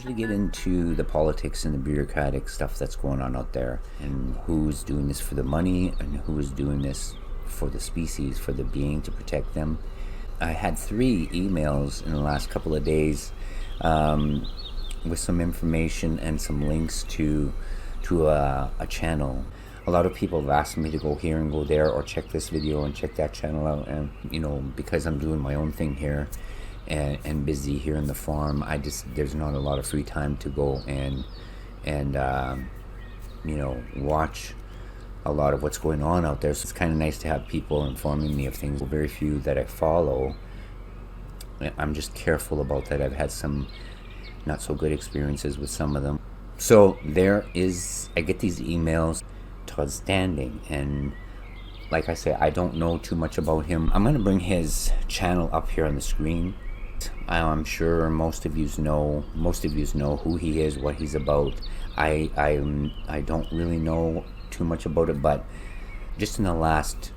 usually get into the politics and the bureaucratic stuff that's going on out there, and who's doing this for the money and who is doing this for the species, for the being, to protect them. I had 3 emails in the last couple of days with some information and some links to a channel. A lot of people have asked me to go here and go there, or check this video and check that channel out. And because I'm doing my own thing here and busy here in the farm, there's not a lot of free time to go and watch a lot of what's going on out there. So it's kind of nice to have people informing me of things. Very few that I follow. I'm just careful about that. I've had some not so good experiences with some of them. So I get these emails. Todd Standing, and like I say, I don't know too much about him. I'm going to bring his channel up here on the screen. I'm sure most of you know who he is, what he's about. I don't really know too much about it, but just in the last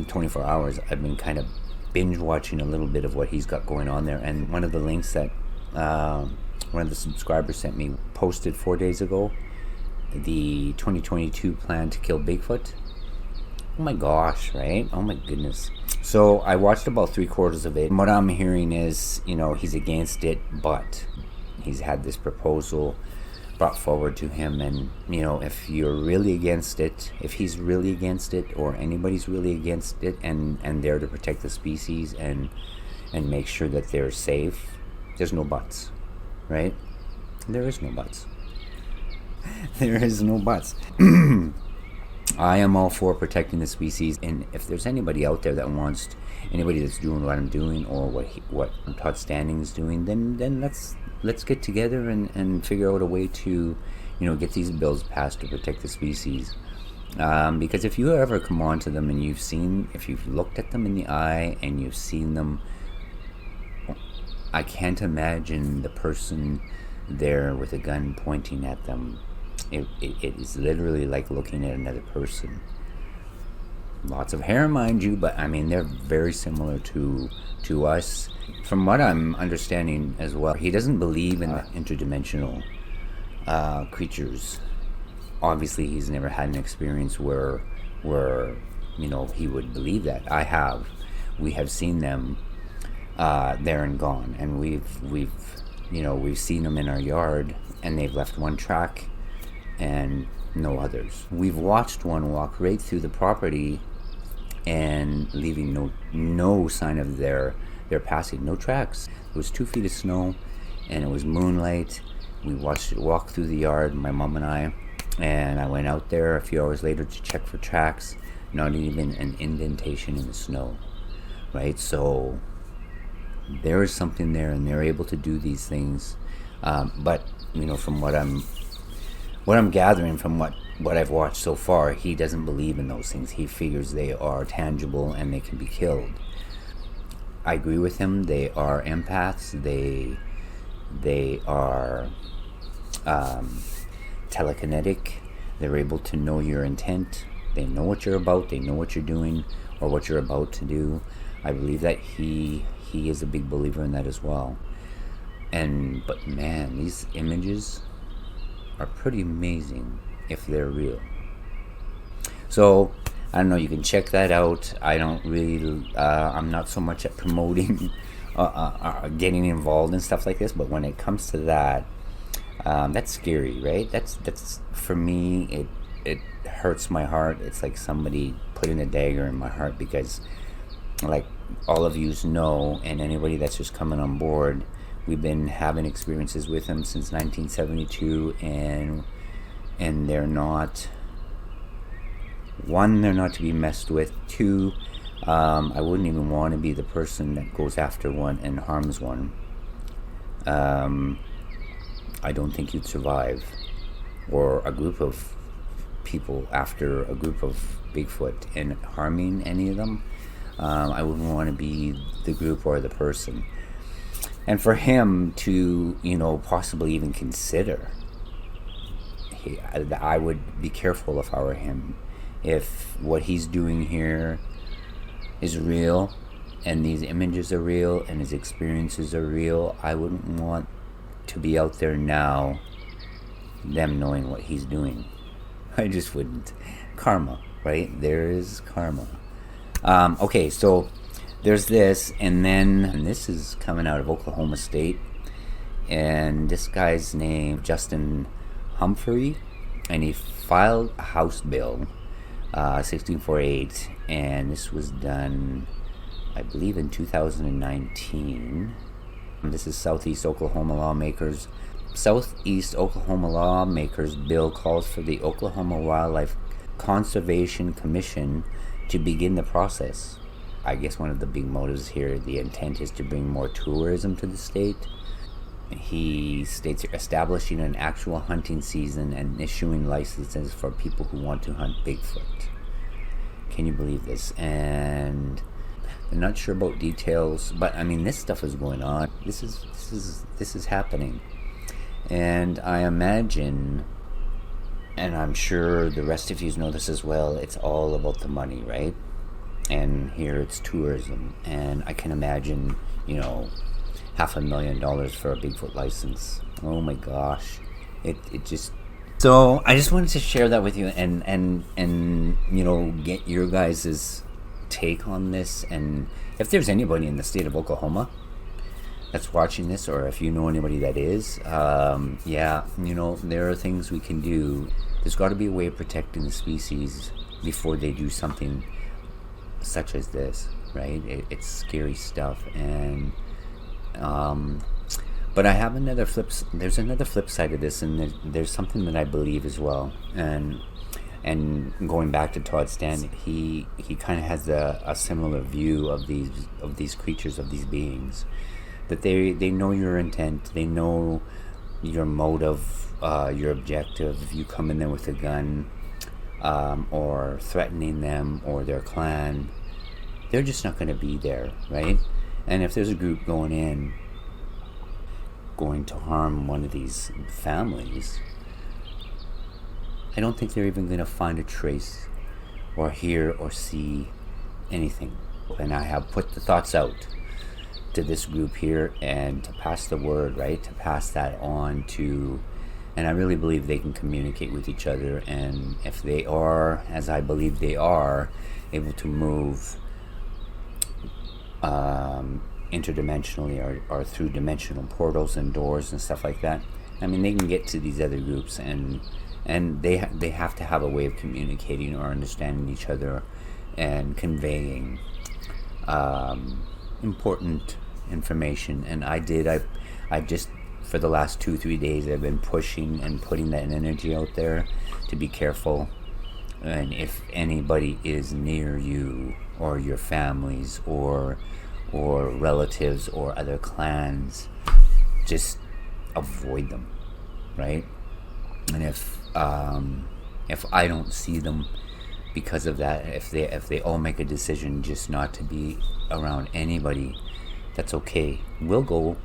24 hours, I've been kind of binge watching a little bit of what he's got going on there. And one of the links that one of the subscribers sent me, posted 4 days ago, the 2022 plan to kill Bigfoot. Oh my gosh, right? Oh my goodness. So I watched about 3/4 of it. And what I'm hearing is, he's against it, but he's had this proposal brought forward to him. And, if you're really against it, if he's really against it, or anybody's really against it, and they're to protect the species and make sure that they're safe, there's no buts, right? There is no buts. There is no buts. I am all for protecting the species, and if there's anybody out there that wants, anybody that's doing what I'm doing, or what Todd Standing is doing, then let's get together and figure out a way to, get these bills passed to protect the species. Because if you ever come on to them and if you've looked at them in the eye and you've seen them, I can't imagine the person there with a gun pointing at them. It is literally like looking at another person. Lots of hair, mind you, but I mean, they're very similar to us. From what I'm understanding as well, he doesn't believe in interdimensional creatures. Obviously, he's never had an experience where he would believe that. I have. We have seen them there and gone, and we've seen them in our yard, and they've left one track and no others. We've watched one walk right through the property and leaving no sign of their passing, no tracks. It was 2 feet of snow, and it was moonlight. We watched it walk through the yard, my mom and I went out there a few hours later to check for tracks. Not even an indentation in the snow, right? So there is something there, and they're able to do these things. But from what I'm gathering from what I've watched so far, he doesn't believe in those things. He figures they are tangible and they can be killed. I agree with him. They are empaths. They are telekinetic. They're able to know your intent. They know what you're about. They know what you're doing or what you're about to do. I believe that he is a big believer in that as well. But man, these images are pretty amazing if they're real. So I don't know, you can check that out. I don't really I'm not so much at promoting getting involved in stuff like this, but when it comes to that, that's scary, right? That's for me, it hurts my heart. It's like somebody putting a dagger in my heart, because like all of yous know, and anybody that's just coming on board, we've been having experiences with them since 1972, and they're not, one, they're not to be messed with. Two, I wouldn't even want to be the person that goes after one and harms one. I don't think you'd survive, or a group of people after a group of Bigfoot and harming any of them. I wouldn't want to be the group or the person. And for him to, possibly even consider, I would be careful if I were him. If what he's doing here is real, and these images are real, and his experiences are real, I wouldn't want to be out there now, them knowing what he's doing. I just wouldn't. Karma, right? There is karma. Okay, so there's this, and this is coming out of Oklahoma State, and this guy's name, Justin Humphrey, and he filed a House Bill 1648, and this was done, I believe, in 2019. This is Southeast Oklahoma lawmakers. Southeast Oklahoma lawmakers bill calls for the Oklahoma Wildlife Conservation Commission to begin the process. I guess one of the big motives here, the intent is to bring more tourism to the state. He states establishing an actual hunting season and issuing licenses for people who want to hunt Bigfoot. Can you believe this? And I'm not sure about details, but I mean, this stuff is going on. This is happening, and I imagine, and I'm sure the rest of you know this as well, it's all about the money, right? And here it's tourism, and I can imagine, $500,000 for a Bigfoot license. Oh my gosh, it just. So I just wanted to share that with you, and get your guys's take on this. And if there's anybody in the state of Oklahoma that's watching this, or if you know anybody that is, there are things we can do. There's got to be a way of protecting the species before they do something such as this, right? It's scary stuff, and but I have there's another flip side of this, and there's something that I believe as well, and going back to Todd Stanley, he kind of has a similar view of these creatures, of these beings, that they know your intent, they know your motive, your objective. If you come in there with a gun, or threatening them or their clan, they're just not going to be there, right? And if there's a group going to harm one of these families, I don't think they're even going to find a trace or hear or see anything. And I have put the thoughts out to this group here, and to pass the word, right? To pass that on to, and I really believe they can communicate with each other. And if they are, as I believe they are, able to move interdimensionally or through dimensional portals and doors and stuff like that, I mean, they can get to these other groups, and they have to have a way of communicating or understanding each other and conveying important information. And I just, for the last 2-3 days, I've been pushing and putting that energy out there to be careful. And if anybody is near you or your families or relatives or other clans, just avoid them, right? And if I don't see them because of that, if they all make a decision just not to be around anybody, that's okay. We'll go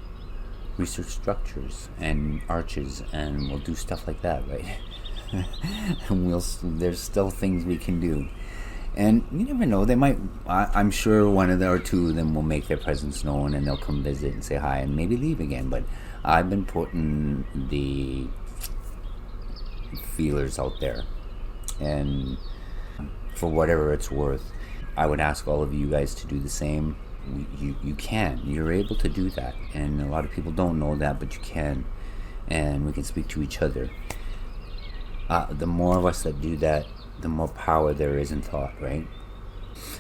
research structures and arches, and we'll do stuff like that, right? And there's still things we can do. And you never know, they might, I'm sure one of or two of them will make their presence known, and they'll come visit and say hi and maybe leave again. But I've been putting the feelers out there, and for whatever it's worth, I would ask all of you guys to do the same. You're able to do that, and a lot of people don't know that, but you can, and we can speak to each other. The more of us that do that, the more power there is in thought, right?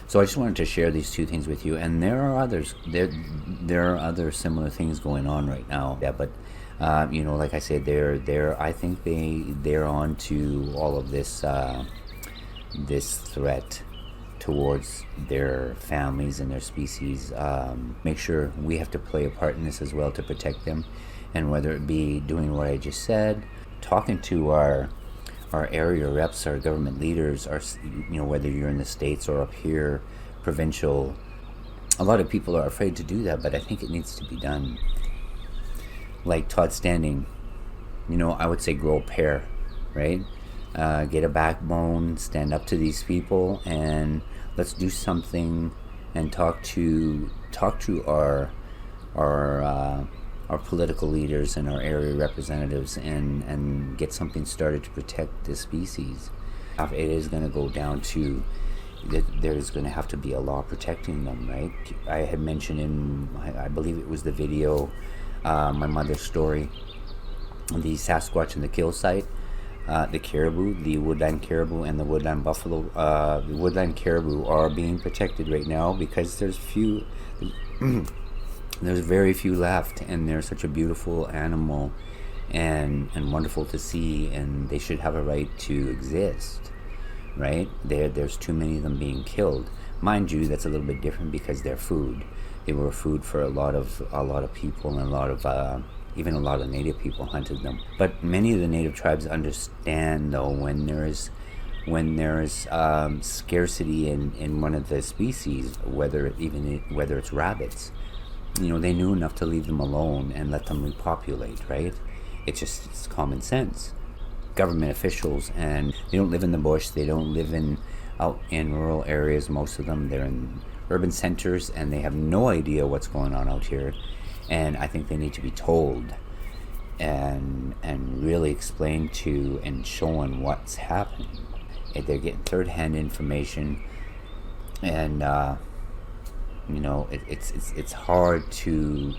So I just wanted to share these two things with you, and there are others. There are other similar things going on right now. Yeah, but like I said, I think they're on to all of this this threat towards their families and their species. Make sure we have to play a part in this as well to protect them, and whether it be doing what I just said, talking to our area reps, our government leaders, whether you're in the States or up here, provincial. A lot of people are afraid to do that, but I think it needs to be done. Like Todd Standing, I would say grow a pair, right? Get a backbone, stand up to these people, and let's do something and talk to our our political leaders and our area representatives and get something started to protect this species. It is going to go down to that there's going to have to be a law protecting them, right? I had mentioned in, I believe it was the video, my mother's story, the Sasquatch and the kill site, the caribou, the woodland caribou and the woodland buffalo. The woodland caribou are being protected right now because there's very few left, and they're such a beautiful animal and wonderful to see, and they should have a right to exist, right? There's too many of them being killed. Mind you, that's a little bit different because they're food. They were food for a lot of people, and a lot of even a lot of native people hunted them. But many of the native tribes understand, though, when there's scarcity in one of the species, whether it's rabbits, they knew enough to leave them alone and let them repopulate, right? It's common sense. Government officials, and they don't live in the bush, they don't live out in rural areas. Most of them, they're in urban centers, and they have no idea what's going on out here. And I think they need to be told and really explained to and shown what's happening. They're getting third-hand information, and it's hard to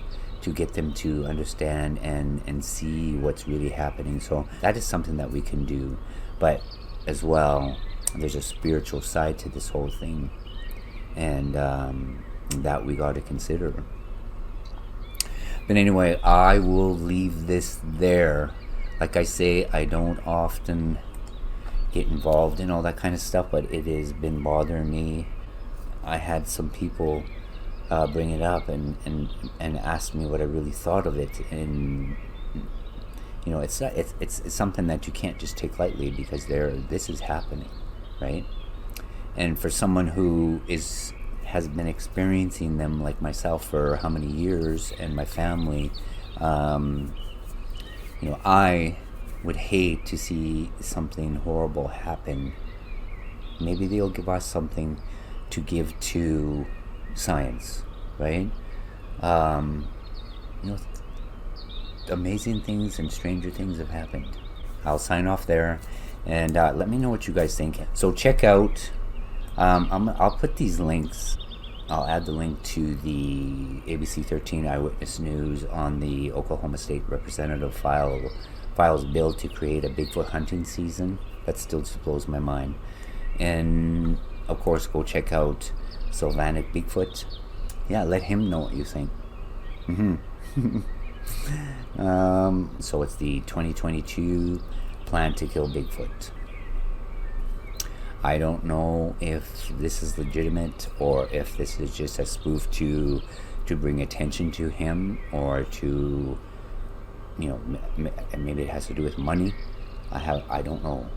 get them to understand and see what's really happening. So that is something that we can do. But as well, there's a spiritual side to this whole thing, and that we got to consider. But anyway, I will leave this there. Like I say, I don't often get involved in all that kind of stuff, but it has been bothering me. I had some people bring it up and ask me what I really thought of it, and it's something that you can't just take lightly, because this is happening, right? And for someone who has been experiencing them, like myself, for how many years, and my family, I would hate to see something horrible happen. Maybe they'll give us something to give to science, right? Amazing things and stranger things have happened. I'll sign off there, and let me know what you guys think. So check out, I'll put these links. I'll add the link to the ABC 13 Eyewitness News on the Oklahoma State Representative files bill to create a Bigfoot hunting season. That still just blows my mind. And of course, go check out Sylvanic Bigfoot. Yeah, let him know what you think. So it's the 2022 plan to kill Bigfoot. I don't know if this is legitimate, or if this is just a spoof to bring attention to him, or to, maybe it has to do with money. I don't know.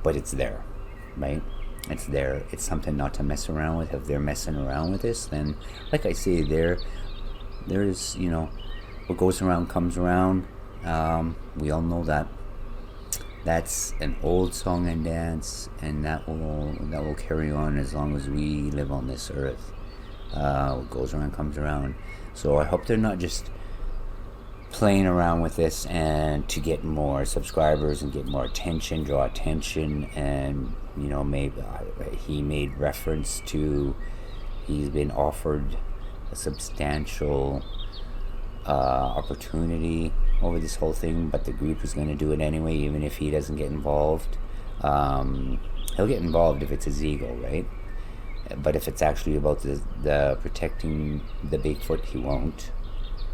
But it's there, right? It's there. It's something not to mess around with. If they're messing around with this, then, like I say, there's what goes around comes around. We all know that. That's an old song and dance, and that will carry on as long as we live on this earth. What goes around comes around. So I hope they're not just playing around with this and to get more subscribers and get more attention, draw attention. And maybe he made reference to he's been offered a substantial opportunity over this whole thing, but the group is going to do it anyway, even if he doesn't get involved. He'll get involved if it's his ego, right? But if it's actually about the protecting the Bigfoot, he won't,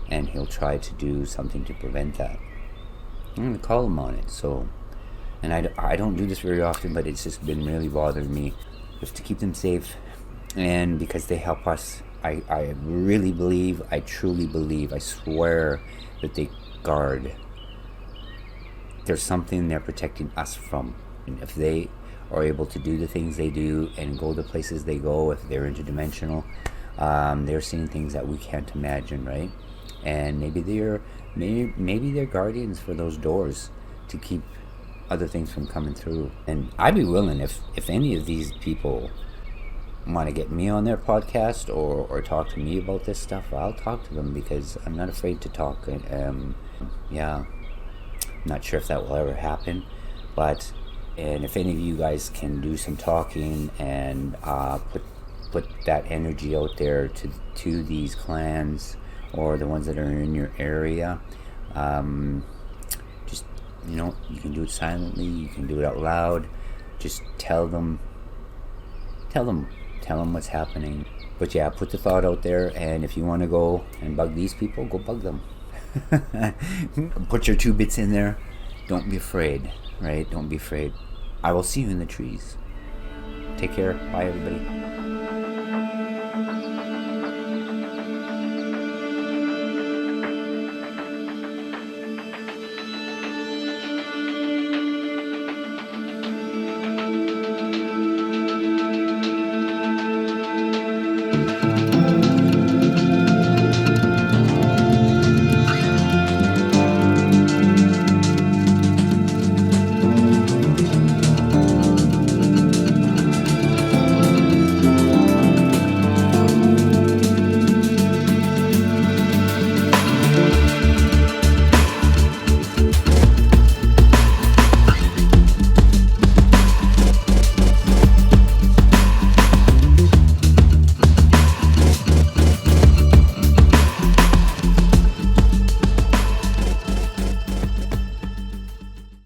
and he'll try to do something to prevent that. I'm going to call him on it. So, and I don't do this very often, but it's just been really bothering me, just to keep them safe, and because they help us. I really believe, I truly believe, I swear that they guard. There's something they're protecting us from. And if they are able to do the things they do and go the places they go, if they're interdimensional, they're seeing things that we can't imagine, right? And maybe they're guardians for those doors to keep other things from coming through. And I'd be willing, if any of these people want to get me on their podcast or talk to me about this stuff, I'll talk to them, because I'm not afraid to talk. Yeah, not sure if that will ever happen, but and if any of you guys can do some talking and put that energy out there to these clans or the ones that are in your area, just, you can do it silently, you can do it out loud. Just tell them what's happening. But yeah, put the thought out there, and if you want to go and bug these people, go bug them. Put your 2 bits in there. Don't be afraid, right? Don't be afraid. I will see you in the trees. Take care. Bye, everybody.